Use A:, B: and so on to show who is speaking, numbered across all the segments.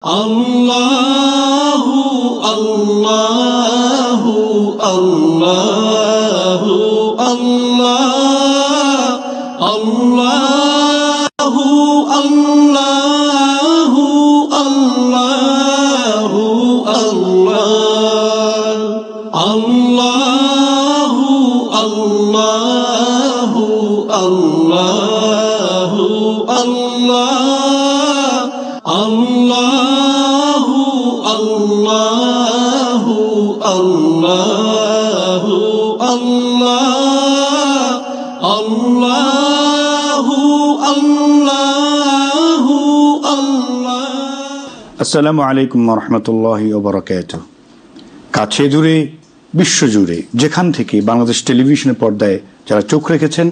A: আল্লাহু আল্লাহু আল্লাহু আল্লাহ আল্লাহু আল্লাহু আল্লাহু আল্লাহ আল্লাহু আল্লাহু আল্লাহু আল্লাহ আল্লাহু আল্লাহু আল্লাহু আল্লাহ আল্লাহু আল্লাহু আল্লাহ।
B: আসসালামু আলাইকুম ওয়া রাহমাতুল্লাহি ওয়া বারাকাতুহু। কাছে দূরে বিশ্বজুড়ে যেখান থেকে বাংলাদেশ টেলিভিশনের পর্দায় যারা চোখ রেখেছেন,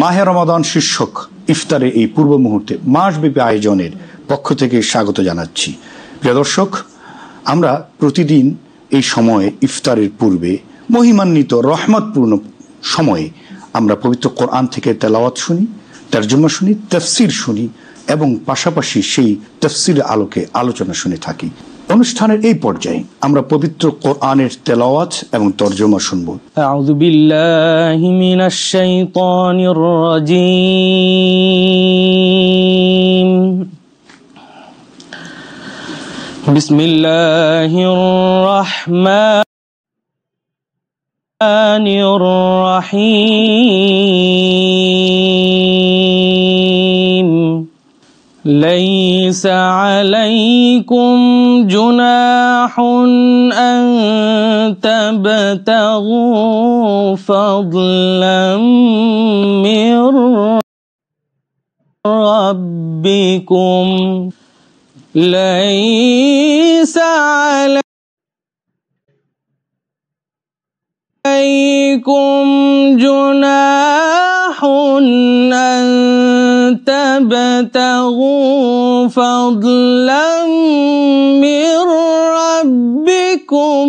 B: মাহে রমাদান শীর্ষক ইফতারে এই পূর্ব মুহূর্তে মাসব্যাপী আয়োজনের পক্ষ থেকে স্বাগত জানাচ্ছি। প্রিয় দর্শক, আমরা প্রতিদিন এই সময়ে ইফতারের পূর্বে মহিমান্বিত রহমতপূর্ণ সময়ে আমরা পবিত্র কোরআন থেকে তেলাওয়াত শুনি, তরজমা শুনি, তাফসীর শুনি এবং পাশাপাশি সেই তাফসীরের আলোকে আলোচনা শুনে থাকি। অনুষ্ঠানের এই পর্যায়ে আমরা পবিত্র কোরআনের তেলাওয়াত এবং তরজমা শুনব।
C: আউযু বিল্লাহি মিনাশ শাইতানির রাজীম। বিসমিল্লাহির রাহমানির রহিম। ليس عليكم جناح أن تبتغوا فضلا من ربكم ليس عليكم جناح أن تبتغوا فضلا من ربكم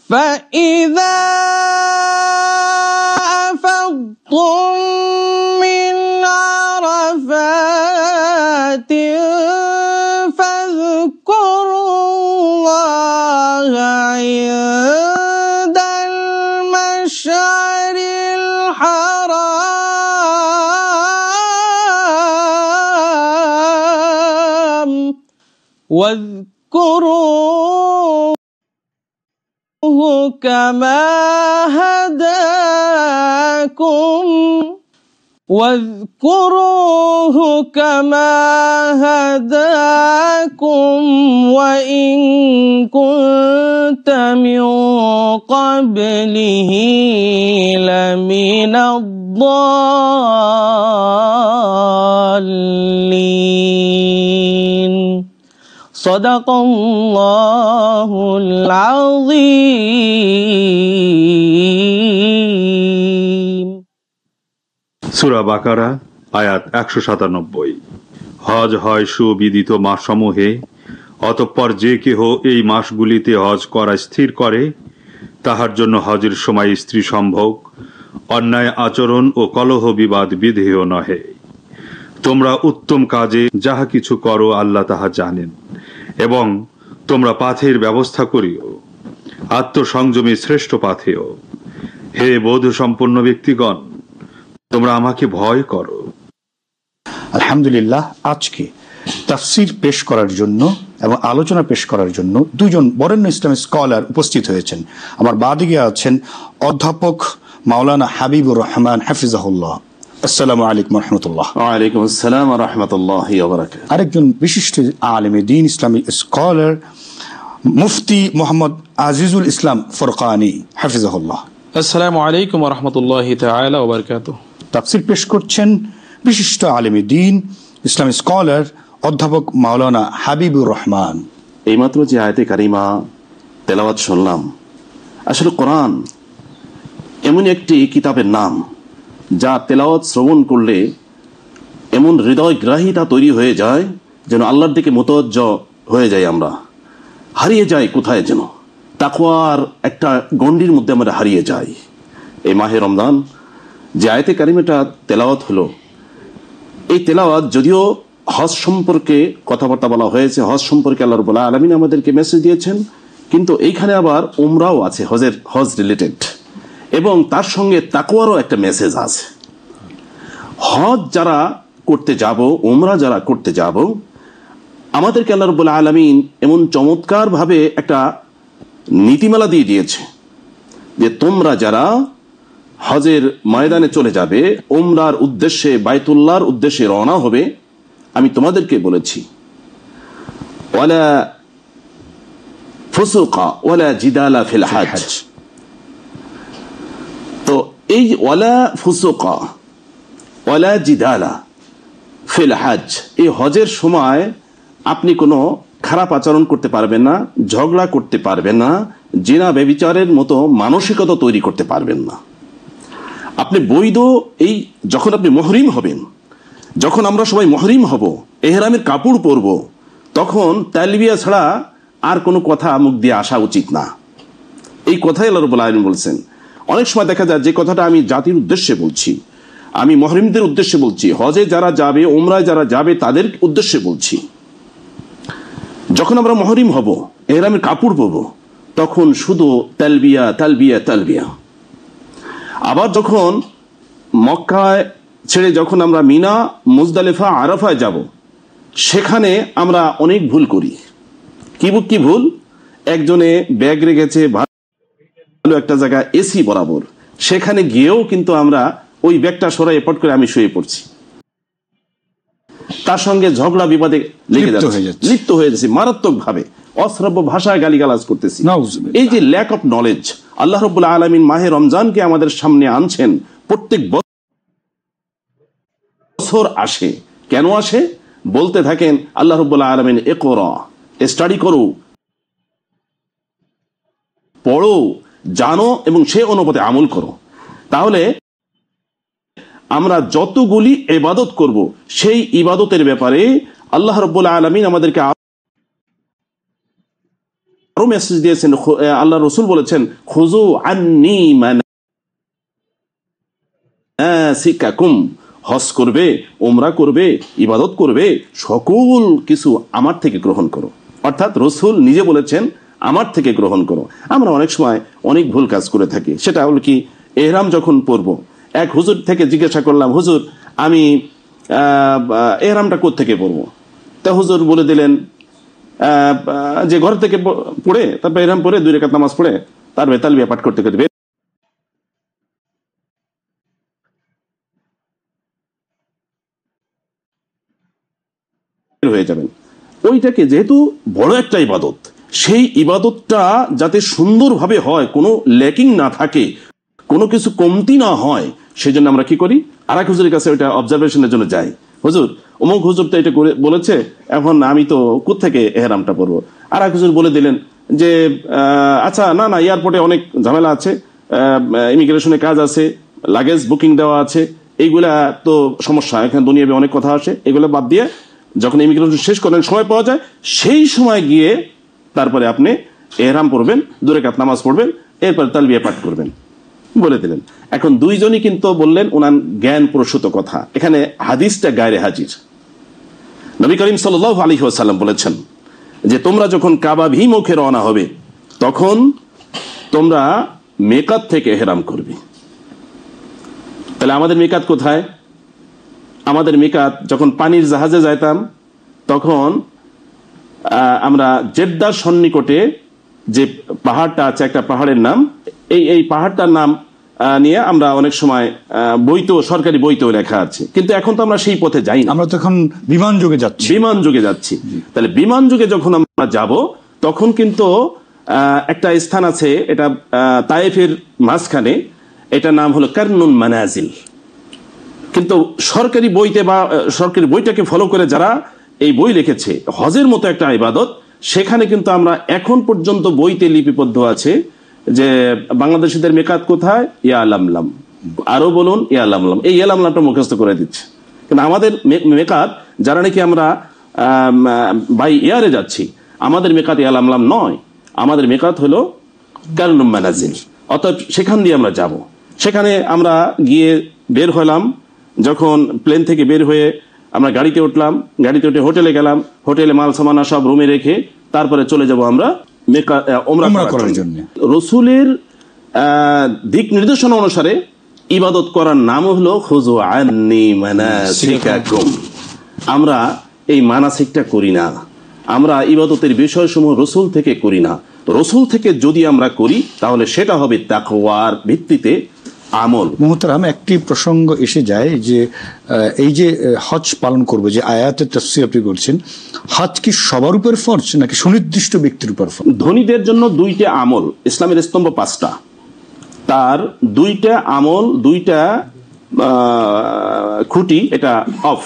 C: فإذا أفضتم من عرفات فاذكروا الله عند المشعر الحرام واذكروه كما هداكم وإن كنت من قبله لمن الضالين صدق الله العظيم।
D: সূরা বাকারা আয়াত ১৯৭। হজ হয় সুবিদিত মাসসমূহে, অতঃপর যে কেহ এই মাসগুলিতে হজ করা স্থির করে তাহার জন্য হজের সময় স্ত্রী সম্ভোগ, অন্যায় আচরণ ও কলহ বিবাদ বিধেয় নহে। তোমরা উত্তম কাজে যাহা কিছু করো আল্লাহ তাহা জানেন, এবং তোমরা পাথের ব্যবস্থা করিও, আত্মসংযমী শ্রেষ্ঠ পাথেয়। হে বোধ সম্পন্ন ব্যক্তিগণ, তোমরা আমাকে ভয় করো।
B: আলহামদুলিল্লাহ, আজকে তাফসীর পেশ করার জন্য এবং আলোচনা পেশ করার জন্য দুজন বরেণ্য ইসলামী স্কলার উপস্থিত হয়েছেন। আমার বাদিকে আছেন অধ্যাপক মাওলানা হাবিবুর রহমান হাফিজাহুল্লাহ। আসসালামু আলাইকুম ওয়া রাহমাতুল্লাহ।
E: ওয়া আলাইকুম আসসালাম ওয়া রাহমাতুল্লাহি ওয়া বারাকাতুহু।
B: আরেকজন বিশিষ্ট আলেমে দ্বীন ইসলামী স্কলার মুফতি মোহাম্মদ আজিজুল ইসলাম ফুরকানি হাফিজাহুল্লাহ।
F: আসসালামু আলাইকুম ওয়া রাহমাতুল্লাহি তাআলা ওয়া বারাকাতুহু।
B: তাফসীর পেশ করছেন বিশিষ্ট আলেমে দ্বীন ইসলামী স্কলার অধ্যাপক মাওলানা হাবিবুর রহমান।
E: এইমাত্র যে আয়াতে কারিমা তেলাওয়াত শুনলাম, আসলে কোরআন এমন একটি কিতাবের নাম যা তেলাওয়াত শ্রবণ করলে এমন হৃদয়গ্রাহীতা তৈরি হয়ে যায় যেন আল্লাহর দিকে মুতাওয়াজ্জ হয়ে যায়, আমরা হারিয়ে যাই কোথায় যেন, তাকওয়ার একটা গণ্ডির মধ্যে আমরা হারিয়ে যাই। এই মাহে রমজান যে আয়াতে কারিমাটা তেলাওয়াত হলো, এই তেলাওয়াত যদিও হজ সম্পর্কে কথাবার্তা বলা হয়েছে, হজ সম্পর্কে আল্লাহ রাব্বুল আলামিন আমাদেরকে মেসেজ দিয়েছেন, কিন্তু এইখানে আবার উমরাও আছে, হজ রিলেটেড, এবং তার সঙ্গে তাকওয়ারও একটা মেসেজ আছে। হজ যারা করতে যাব, উমরা যারা করতে যাব, আমাদেরকে আল্লাহ রাব্বুল আলামিন এমন চমৎকারভাবে একটা নীতিমালা দিয়ে দিয়েছে যে তোমরা যারা হজের ময়দানে চলে যাবে, উমরার উদ্দেশ্যে, বাইতুল্লাহর উদ্দেশ্যে রওনা হবে, আমি তোমাদেরকে বলেছি ওয়ালা ফুসুকা ওয়ালা জিদালা ফিল হজ। তো এই ওয়ালা ফুসুকা ওয়ালা জিদালা ফিল হজ, এই হজের সময় আপনি কোনো খারাপ আচরণ করতে পারবেন না, ঝগড়া করতে পারবেন না, জিনা ব্যভিচারের মতো মানসিকতা তৈরি করতে পারবেন না। আপনি বৈধ, এই যখন আপনি মুহরিম হবেন, যখন আমরা সবাই মুহরিম হব, এহরামের কাপড় পরব, তখন তালবিয়া ছাড়া আর কোনো কথা মুখ দিয়ে আসা উচিত না। এই কথাই আল্লাহ রাব্বুল আলামিন বলছেন। অনেক সময় দেখা যায় যে কথাটা আমি জাতির উদ্দেশ্যে বলছি, আমি মুহরিমদের উদ্দেশ্যে বলছি, হজে যারা যাবে, উমরায় যারা যাবে তাদের উদ্দেশ্যে বলছি। যখন আমরা মুহরিম হব, এহরামের কাপড় পরব, তখন শুধু তালবিয়া তালবিয়া তালবিয়া। আবার যখন মক্কায় ছেড়ে যখন আমরা মিনা, মুজদালিফা, আরাফায় যাব, সেখানে আমরা অনেক ভুল করি। কি ভুল? একজনে ব্যাগ রেখেছে ভালো একটা জায়গা এসি বরাবর, সেখানে গিয়েও কিন্তু আমরা ওই ব্যাগটা সরাই পট করে আমি শুয়ে পড়ছি, তার সঙ্গে ঝগড়া বিবাদে লেগে যাচ্ছে, লিপ্ত হয়ে যাচ্ছে মারাত্মক ভাবে, অশ্রাব্য ভাষায় গালিগালাজ করতেছি। এই যে ল্যাক অফ নলেজ, আল্লাহ রাব্বুল আলামিন মাহে রমজানকে আমাদের সামনে আনছেন, প্রত্যেক বছর আসে। কেন আসে? বলতে থাকেন আল্লাহ রাব্বুল আলামিন, ইকরা, স্টাডি করো, পড়ো, জানো এবং সে অনুপাতে আমল করো। তাহলে আমরা যতগুলি ইবাদত করব, সেই ইবাদতের ব্যাপারে আল্লাহ রাব্বুল আলামিন আমাদেরকে আরো মেসেজ দিয়েছেন। আল্লাহ রাসূল বলেছেন, খুযু আন্নী মানাসিকাকুম, হজ করবে, উমরা করবে, ইবাদত করবে, সকল কিছু আমার থেকে গ্রহণ করো। অর্থাৎ রাসূল নিজে বলেছেন আমার থেকে গ্রহণ করো। আমরা অনেক সময় অনেক ভুল কাজ করে থাকি। সেটা হলো কি, এহরাম যখন পরবো, এক হুজুর থেকে জিজ্ঞাসা করলাম, হুজুর আমি এহরামটা কোত্থেকে পরবো? তা হুজুর বলে দিলেন যে ঘর থেকে পড়ে, তারপর এহরাম পরে 2 রাকাত নামাজ পড়ে তারপরে তালবিয়া পাঠ করতে করতে হয়ে যাবেন। ওইটাকে যেহেতু বড় একটা ইবাদত, সেই ইবাদতটা যাতে সুন্দরভাবে হয়, কোনো ল্যাকিং না থাকে, কোনো কিছু কমতি না হয়, সেই জন্য আমরা কি করি, আর এক হুজুরের কাছে ওইটা অবজারভেশনের জন্য যাই। হুজুর অমুক হুজুর তো এটা করে বলেছে, এখন আমি তো কোত্থেকে এহরামটা পরবো? আর এক হুজুর বলে দিলেন যে আচ্ছা না না, এয়ারপোর্টে অনেক ঝামেলা আছে, ইমিগ্রেশনে কাজ আছে, লাগেজ বুকিং দেওয়া আছে, এইগুলা তো সমস্যা, এখানে দুনিয়াবে অনেক কথা আসে, এগুলো বাদ দিয়ে যখন ইমিগ্রেশন শেষ করেন, সময় পাওয়া যায়, সেই সময় গিয়ে তারপরে আপনি এহরাম পড়বেন, 2 রাকাত নামাজ পড়বেন, এরপর তালবিয়া পাঠ করবেন বলে দিলেন। এখন দুইজনই কিন্তু বললেন ওনার জ্ঞান প্রসূত কথা। এখানে হাদিসটা গায়রে হাজির। নবী করিম সাল্লাল্লাহু আলাইহি ওয়াসাল্লাম বলেছেন যে তোমরা যখন কাবাভিমুখে রওনা হবে, তখন তোমরা মিকাত থেকে ইহরাম করবে। তাহলে আমাদের মিকাত কোথায়? আমাদের মিকাত যখন পানির জাহাজে যাইতাম, তখন আমরা জেদ্দার সন্নিকটে যে পাহাড়টা আছে, একটা পাহাড়ের নাম, এই পাহাড়টার নাম নিয়ে আমরা অনেক সময় বইতেও, সরকারি বইতেও লেখা আছে, কিন্তু এখন তো আমরা সেই পথে যাই না,
B: আমরা তো এখন বিমান যুগে যাচ্ছি।
E: তাহলে বিমান যুগে যখন আমরা যাব, তখন কিন্তু একটা স্থান আছে, এটা তায়েফের মাঝখানে, এটা নাম হলো কারনুন মানাজিল। কিন্তু সরকারি বইতে বা সরকারি বইটাকে ফলো করে যারা এই বই লিখেছে, হজের মতো একটা ইবাদত, সেখানে কিন্তু আমরা এখন পর্যন্ত বইতে লিপিবদ্ধ আছে যে বাংলাদেশিদের মেকাত কোথায়, ইয়া লামলাম, আরো বলুন ইয়া লামলাম, এই ইয়া লামলামটা মুখস্থ করে দিচ্ছে। কিন্তু আমাদের মেকাত, যারা নাকি আমরা বাই এয়ারে যাচ্ছি, আমাদের মেকাত ইয়া লামলাম নয়, আমাদের মেকাত হলো কারনুন মানাজিল। অর্থাৎ সেখান দিয়ে আমরা যাব। সেখানে আমরা গিয়ে বের হলাম, যখন প্লেন থেকে বের হয়ে আমরা গাড়িতে উঠলাম, গাড়িতে উঠে হোটেলে গেলাম, হোটেলে মাল সামানা সব রুমে রেখে তারপরে চলে যাব আমরা ওমরা করার জন্য। রসুলের দিক নির্দেশনা অনুসারে ইবাদত করার নাম হলো খুযু আন্নী মানাসিকাকুম। আমরা এই মানাসিকটা করি না, আমরা ইবাদতের বিষয়সমূহ রসুল থেকে করি না। রসুল থেকে যদি আমরা করি তাহলে সেটা হবে তাকওয়ার ভিত্তিতে আমল।
B: মুহতারাম, একটি প্রসঙ্গ এসে যায় যে এই যে হজ পালন করবে, যে আয়াতের তাফসীর আপনি করছেন, হজ কি সবার উপর ফরজ নাকি সুনির্দিষ্ট ব্যক্তির উপর ফরজ?
E: ধনীদের জন্য 2টা আমল, ইসলামের স্তম্ভ 5টা, তার 2টা আমল, 2টা খুঁটি, এটা অফ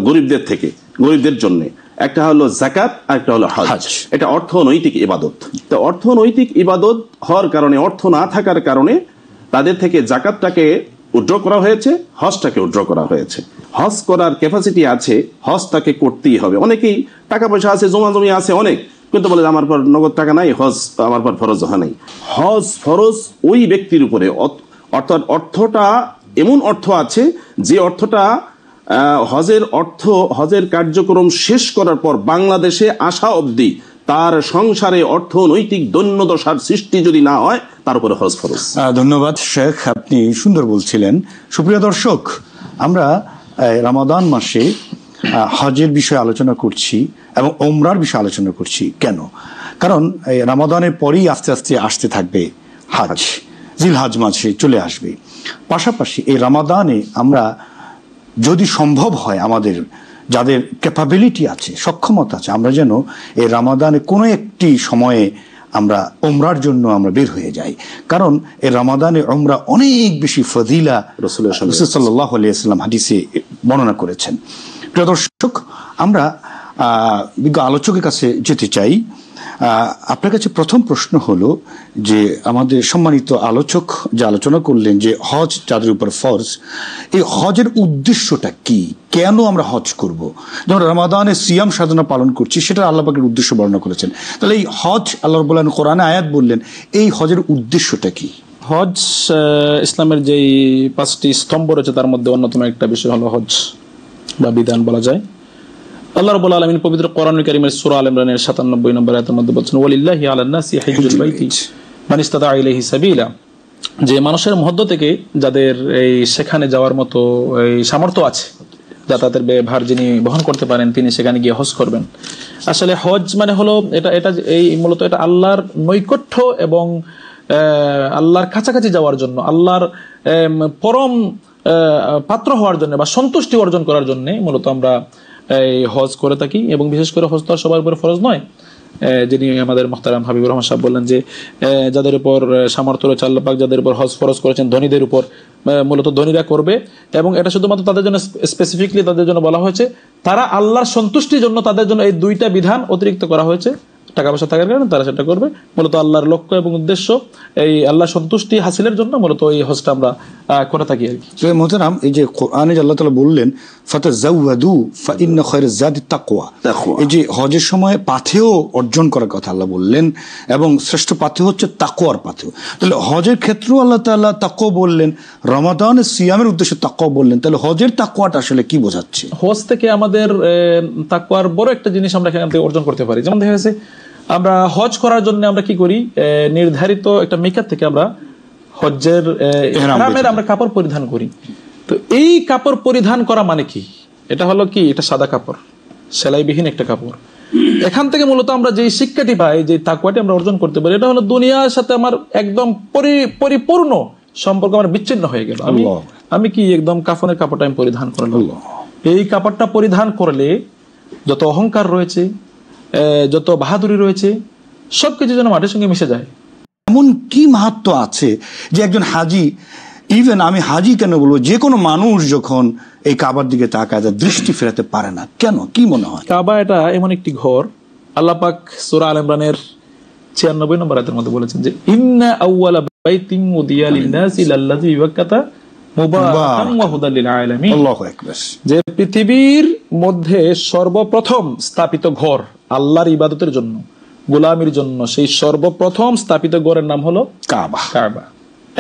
E: গরিবদের থেকে, গরিবদের জন্য। একটা হলো যাকাত আর একটা হলো হজ। এটা অর্থনৈতিক ইবাদত। তো অর্থনৈতিক ইবাদত হওয়ার কারণে, অর্থ না থাকার কারণে তাদের থেকে যাকাতটাকে উইথড্র করা হয়েছে, হজটাকে উইথড্র করা হয়েছে। হজ করার ক্যাপাসিটি আছে, হজ তাকে করতেই হবে। অনেকেই টাকা পয়সা আছে, জমা জমি আছে অনেক, কিন্তু বলে আমার পর নগদ টাকা নাই, হজ আমার পর ফরজ হয় নাই। হজ ফরজ ওই ব্যক্তির উপরে, অর্থাৎ অর্থটা এমন অর্থ আছে যে অর্থটা হজের কার্যক্রম শেষ করার পর বাংলাদেশে আসা অবধি তার সংসারে অর্থনৈতিক দৈন্যদশার সৃষ্টি যদি না হয়, তার উপরে হজ ফরজ।
B: ধন্যবাদ শেখ, আপনি সুন্দর বলছিলেন। সুপ্রিয় দর্শক, আমরা রমাদান মাসে হজের বিষয়ে আলোচনা করছি এবং ওমরার বিষয়ে আলোচনা করছি। কেন? কারণ রমাদানের পরেই আস্তে আস্তে আসতে থাকবে হজ, জিলহজ মাসে চলে আসবে। পাশাপাশি এই রমাদানে আমরা যদি সম্ভব হয়, আমাদের যাদের ক্যাপাবিলিটি আছে, সক্ষমতা আছে, আমরা যেন এই রমাদানে কোনো একটি সময়ে আমরা ওমরার জন্য আমরা বের হয়ে যাই। কারণ এই রমাদানে ওমরা অনেক বেশি ফজিলা রাসূল সাল্লাল্লাহু আলাইহি ওয়াসাল্লাম হাদিসে বর্ণনা করেছেন। প্রিয় দর্শক, আমরা বিজ্ঞ আলোচকের কাছে যেতে চাই। আপনার কাছে প্রথম প্রশ্ন হলো যে আমাদের সম্মানিত আলোচক যে আলোচনা করলেন যে হজ যাদের উপর ফরজ, এই হজের উদ্দেশ্যটা কি? কেন আমরা হজ করব? যেমন রমাদানে সিয়াম সাধনা পালন করছি, সেটা আল্লাহ পাকের উদ্দেশ্য বর্ণনা করেছেন। তাহলে এই হজ, আল্লাহ বললেন কোরআনে আয়াত বললেন, এই হজের উদ্দেশ্যটা কি?
F: হজ ইসলামের যেই 5টি স্তম্ভ রয়েছে তার মধ্যে অন্যতম একটা বিষয় হলো হজ বা বিধান বলা যায়। আল্লাহ রাব্বুল আলামিন পবিত্র কোরআনুল কারীমের সূরা আল ইমরানের 97 নম্বর আয়াতের মধ্যে বলেছেন, ওয়ালিল্লাহি আলান নাসি হিজ্জুল বাইতি মান ইসতাতা ইলাইহি সাবিলা, যে মানুষের মধ্য থেকে যাদের এই সেখানে যাওয়ার মতো এই সামর্থ্য আছে, যাতায়াতের ব্যয়ভার যিনি বহন করতে পারেন, তিনি সেখানে গিয়ে হজ করবেন। আসলে হজ মানে হলো এটা এই মূলত এটা আল্লাহর নৈকট্য এবং আল্লাহর কাছাকাছি যাওয়ার জন্য, আল্লাহর পরম পাত্র হওয়ার জন্য বা সন্তুষ্টি অর্জন করার জন্য মূলত আমরা এই হজ করে থাকি। এবং বিশেষ করে হজ তো আর সবার উপর ফরজ নয়। যিনি আমাদের মুহতারাম হাবিবুর রহমান সাহেব বললেন যে যাদের উপর সামর্থ্য রয়েছে, আল্লাহ পাক যাদের উপর হজ ফরজ করেছেন ধনীদের উপর, মূলত ধনীরা করবে। এবং এটা শুধুমাত্র তাদের জন্য, স্পেসিফিকলি তাদের জন্য বলা হয়েছে, তারা আল্লাহর সন্তুষ্টির জন্য তাদের জন্য এই 2টা বিধান অতিরিক্ত করা হয়েছে। টাকা পয়সা থাকার কারণে তারা সেটা করবে। মূলত আল্লাহর লক্ষ্য এবং উদ্দেশ্য এই আল্লাহ সন্তুষ্টি হাসিলের জন্য মূলত এই হজটা আমরা করে থাকি আর কি।
B: মুহতারাম, এই যে কোরআনে আল্লাহ তাআলা বললেন ফাতাযাওয়াদু ফাইন্না খায়রাজ যাদি তাকওয়া, এই যে হজের সময় পাথেয় অর্জন করার কথা আল্লাহ বললেন এবং শ্রেষ্ঠ পাথেয় হচ্ছে তাকওয়ার পাথেয়। তাহলে হজের ক্ষেত্রেও আল্লাহ তাআলা তাকওয়া বললেন, রমাদানের সিয়ামের উদ্দেশ্যে তাকওয়া বললেন। তাহলে হজের তাকওয়াটা আসলে কি বোঝাচ্ছে?
F: হজ থেকে আমাদের তাকওয়ার বড় একটা জিনিস আমরা এখান থেকে অর্জন করতে পারি। যেমন দেখা যাচ্ছে আমরা হজ করার জন্য আমরা কি করি, নির্ধারিত একটা মিকাত থেকে আমরা হজ্জের ইহরামের আমরা কাপড় পরিধান করি। তো এই কাপড় পরিধান করা মানে কি? এটা হলো কি, এটা সাদা কাপড়, সেলাইবিহীন একটা কাপড়। এখান থেকে মূলত আমরা যে শিক্ষাটি পাই, যে তাকওয়াটি আমরা অর্জন করতে পারি, এটা হলো দুনিয়ার সাথে আমার একদম পরিপূর্ণ সম্পর্ক আমার বিচ্ছিন্ন হয়ে গেল। আমি কি একদম কাফনের কাপড়টা আমি পরিধান করলাম। এই কাপড়টা পরিধান করলে যত অহংকার রয়েছে, যত বাহাদুরি রয়েছে, সবকিছু যেন মাটির সঙ্গে মিশে যায়।
B: এমন কি মাহাত্ম্য আছে যে একজন হাজি, ইভেন আমি হাজি কেন বলবো, যে কোনো মানুষ যখন এই কাবার দিকে তাকায় তার দৃষ্টি ফেরাতে পারে না? কেন, কি মনে হয়?
F: কাবা এটা এমন একটি ঘর, আল্লাহ পাক সূরা আল ইমরানের 96 নম্বর আয়াতের মধ্যে বলেছেন যে ইন্না আউওয়ালা বাইতিন উদিয়া লিন-নাসি লাল্লাযী বিবাক্কাতা মুবারাকান ওয়া হুদাল লিল আলামিন। আল্লাহু আকবার। যে পৃথিবীর মধ্যে সর্বপ্রথম স্থাপিত ঘর আল্লাহর ইবাদতের জন্য, গোলামির জন্য, সেই সর্বপ্রথম স্থাপিত ঘরের নাম হলো কাবা।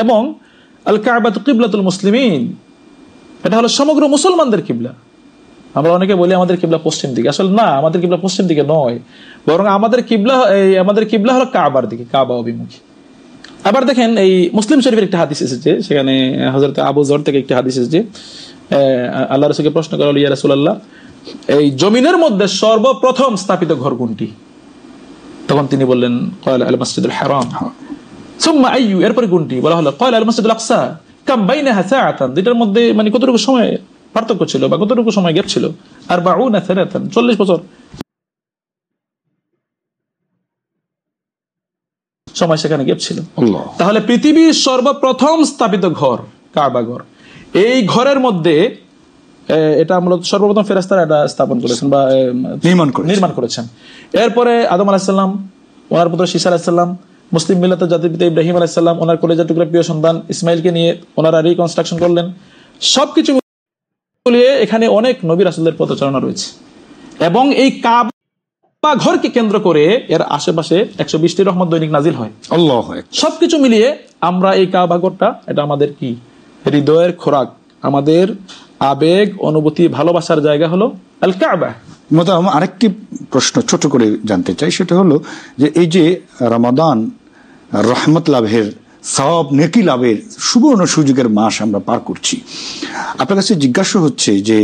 F: এবং আল কাবাতু কিবলাতুল মুসলিমিন, এটা হলো সমগ্র মুসলমানদের কিবলা। আমরা অনেকে বলি আমাদের কিবলা পশ্চিম দিকে, আসলে না, আমাদের কিবলা পশ্চিম দিকে নয়, বরং আমাদের কিবলা হলো কাবার দিকে, কাবা অভিমুখী। আবার দেখেন এই মুসলিম শরীফের একটা হাদিস এসেছে, সেখানে হযরত আবু যর থেকে একটা হাদিস এসেছে, আল্লাহ রাসূলকে প্রশ্ন করা হলো, ইয়া রাসূলুল্লাহ, এই জমিনের মধ্যে সর্বপ্রথম স্থাপিত ঘর কোনটি? তখন তিনি বললেন, ক্বালা আল মাসজিদুল হারাম। সুম্মা আইয়ু, এরপরে কোনটি? বলা হলো ক্বালা আল মাসজিদুল আকসা। কাম বাইনাহা সাআতান, দুইটার মধ্যে মানে কতটুকু সময় পার্থক্য ছিল বা কতটুকু সময় গ্যাপ ছিল? 40 বছর সময় সেখানে গ্যাপ ছিল। তাহলে পৃথিবীর সর্বপ্রথম স্থাপিত ঘর কাবা ঘর, এই ঘরের মধ্যে এটা মূলত সর্বপ্রথম ফেরেশতারা এটা স্থাপন করেছেন বা নির্মাণ করেছেন। এরপরে আদম আলাইহিস সালাম, ওনার পুত্র শীস আলাইহিস সালাম, মুসলিম মিল্লাতের জাতির পিতা ইব্রাহিম আলাইহিস সালাম, ওনার কলেজার টুকরা প্রিয় সন্তান ইসমাইলকে নিয়ে ওনারা রিকনস্ট্রাকশন করলেন। সবকিছু মিলিয়ে এখানে অনেক নবী রাসূলদের পথচারণা রয়েছে, এবং এই কাবা ঘরকে কেন্দ্র করে এর আশেপাশে 120টি রহমত দৈনিক নাজিল হয়। আল্লাহু আকবার। সবকিছু মিলিয়ে আমরা এই কাবা ঘরটা, এটা আমাদের কি হৃদয়ের খোরাক, আমাদের আবেগ, অনুভূতি, ভালোবাসার জায়গা হলো আল কাবা।
B: আরেকটি প্রশ্ন ছোট করে জানতে চাই, সেটা হলো যে এই যে রমাদান রহমত লাভের, সওয়াব নেকি লাভের সুবর্ণ সুযোগের মাস আমরা পার করছি, আপনার কাছে জিজ্ঞাসা হচ্ছে যে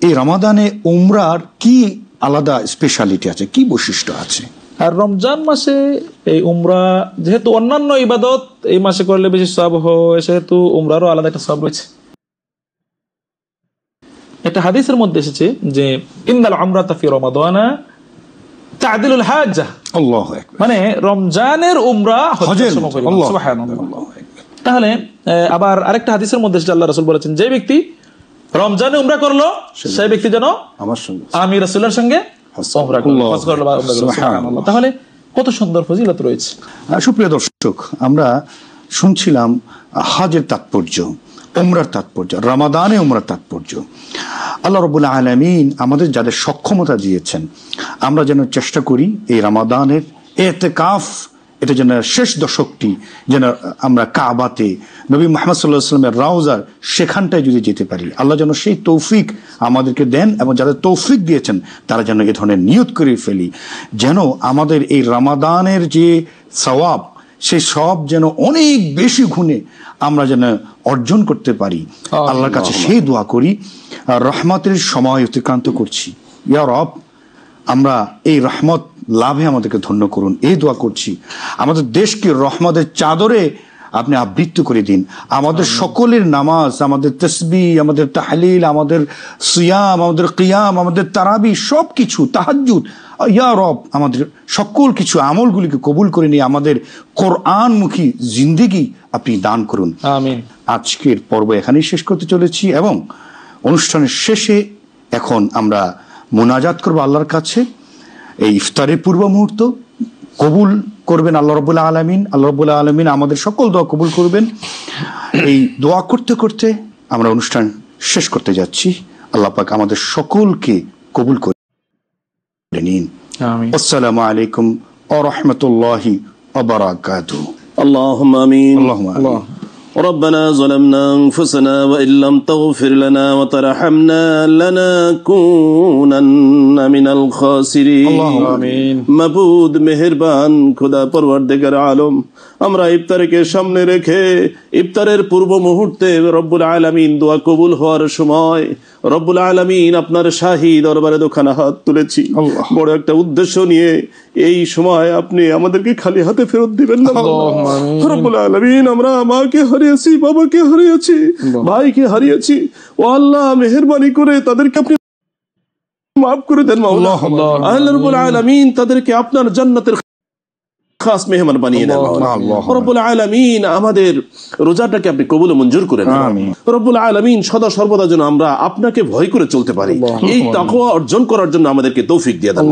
B: এই রমাদানে উমরার কি আলাদা স্পেশালিটি আছে, কি বৈশিষ্ট্য আছে?
F: আর রমজান মাসে এই উমরা, যেহেতু অন্যান্য ইবাদত এই মাসে করলে বেশি সওয়াব হয়, সেহেতু উমরারও আলাদা একটা সওয়াব রয়েছে। একটা হাদিসের মধ্যে এসেছে যে ইন্নাল উমরাতা ফি রমাদানা তা'দিলুল হাজ্জা। আল্লাহু আকবার। মানে রমজানের উমরা হজ্জের সমপরিমাণ। সুবহানাল্লাহ। তাহলে আবার আরেকটা হাদিসের মধ্যে এসেছে, আল্লাহ রাসূল বলেছেন, যে ব্যক্তি রমজানে উমরা করলো সেই ব্যক্তি যেন আমার সঙ্গে, আমি রাসূলের সঙ্গে উমরা করলো, হজ করলো বা উমরা করলো। সুবহানাল্লাহ। তাহলে কত সুন্দর ফজিলত রয়েছে।
B: সুপ্রিয় দর্শক, আমরা শুনছিলাম হজের তাৎপর্য, উমরার তাৎপর্য, রমাদানে উমরার তাৎপর্য। আল্লাহ রাব্বুল আলামিন আমাদের যাদের সক্ষমতা দিয়েছেন, আমরা যেন চেষ্টা করি এই রমাদানের ইতিকাফ, এটা যেন শেষ দশকটি যেন আমরা কাবাতে, নবী মুহাম্মদ সাল্লাল্লাহু আলাইহি ওয়াসাল্লামের রওজার সেখানটায় যদি যেতে পারি, আল্লাহ যেন সেই তৌফিক আমাদেরকে দেন, এবং যাদের তৌফিক দিয়েছেন তারা যেন এ ধরনের নিয়ত করে ফেলি, যেন আমাদের এই রমাদানের যে সওয়াব, সেই সওয়াব যেন অনেক বেশি গুণে আমরা যেন অর্জন করতে পারি। আল্লাহর কাছে সেই দোয়া করি। রহমতের সময় অতিক্রান্ত করছি, ইয়া রব, আমরা এই রহমত লাভে আমাদেরকে ধন্য করুন, এই দোয়া করছি। আমাদের দেশকে রহমতের চাদরে আপনি আবৃত্ত করে দিন। আমাদের সকলের নামাজ, আমাদের তাসবিহ, আমাদের তাহলিল, আমাদের সিয়াম, আমাদের কিয়াম, আমাদের তারাবি, সব কিছু, তাহাজ্জুদ, ইয়া রব, আমাদের সকল কিছু আমলগুলিকে কবুল করে নিয়ে আমাদের কোরআনমুখী জিন্দেগি আপনি দান করুন।
F: আমিন।
B: আজকের পর্ব এখানেই শেষ করতে চলেছি, এবং অনুষ্ঠানের শেষে এখন আমরা মোনাজাত করবো আল্লাহর কাছে। এই ইফতারের পূর্ব মুহূর্ত কবুল করবেন আল্লাহ রাব্বুল আলামিন। আল্লাহ রাব্বুল আলামিন আমাদের সকল দোয়া কবুল করবেন। এই দোয়া করতে করতে আমরা অনুষ্ঠান শেষ করতে যাচ্ছি। আল্লাহ পাক আমাদের সকলকে কবুল করে নিন। আমিন। আসসালামু আলাইকুম ওয়া রাহমাতুল্লাহি ওয়া বারাকাতুহু।
E: আল্লাহুম্মা আমিন। আল্লাহুম্মা আমিন। ربنا ظلمنا أنفسنا وإن لم تغفر لنا وترحمنا لنكونن من الخاسرين. اللهم آمين. মাবুদ মেহেরবান খোদা পরওয়ারদিগার আলম, আমরা ইফতারকে সামনে রেখে ইফতারের পূর্ব মুহূর্তে রব্বুল আলামিন দোয়া কবুল হওয়ার সময় রব্বুল আলামিন আপনার শাহী দরবারে দোখানা হাত তুলেছি, বড় একটা উদ্দেশ্য নিয়ে। এই সময় আপনি আমাদেরকে খালি হাতে ফেরত দিবেন না রব্বুল আলামিন। আমরা মাকে হারিয়েছি, বাবাকে হারিয়েছি, ভাইকে হারিয়েছি, ও আল্লাহ মেহেরবানি করে তাদেরকে আপনি মাফ করে দেন মাওলা। আল্লাহ রব্বুল আলামিন তাদেরকে আপনার জান্নাতের খাস মেহমান বানিয়ে দেন রব্বুল আলামিন। আমাদের রোজাটাকে আপনি কবুল ও মঞ্জুর করে নেন রব্বুল আলামিন। সদা সর্বদা যেন আমরা আপনাকে ভয় করে চলতে পারি, এই তাকওয়া অর্জন করার জন্য আমাদেরকে তৌফিক দিয়ে দেন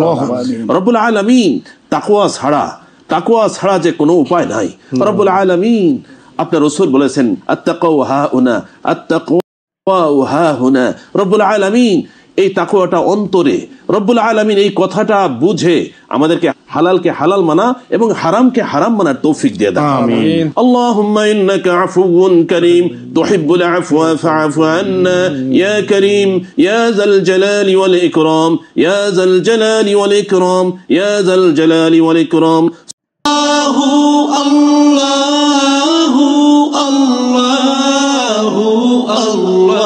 E: রব্বুল আলামিন। তাকওয়া ছাড়া যে কোনো উপায় নাই রব্বুল আলামিন। আপনার রাসূল বলেছেন আত্তাকওয়া হাউনা, আত্তাকওয়া হাহুনা। রব্বুল আলামিন এই তাকওয়াটা অন্তরে রব্বুল আলামিন এই কথাটা বুঝে আমাদেরকে হালালকে হালাল মানা এবং হারামকে হারাম মানার তৌফিক দিয়ে দেন।
F: আমিন।
E: اللهم إنك عفو كريم تحب العفو فاعف عنا يا كريم يا ذا الجلال والإكرام يا ذا الجلال والإكرام يا ذا الجلال والإكرام
A: الله الله الله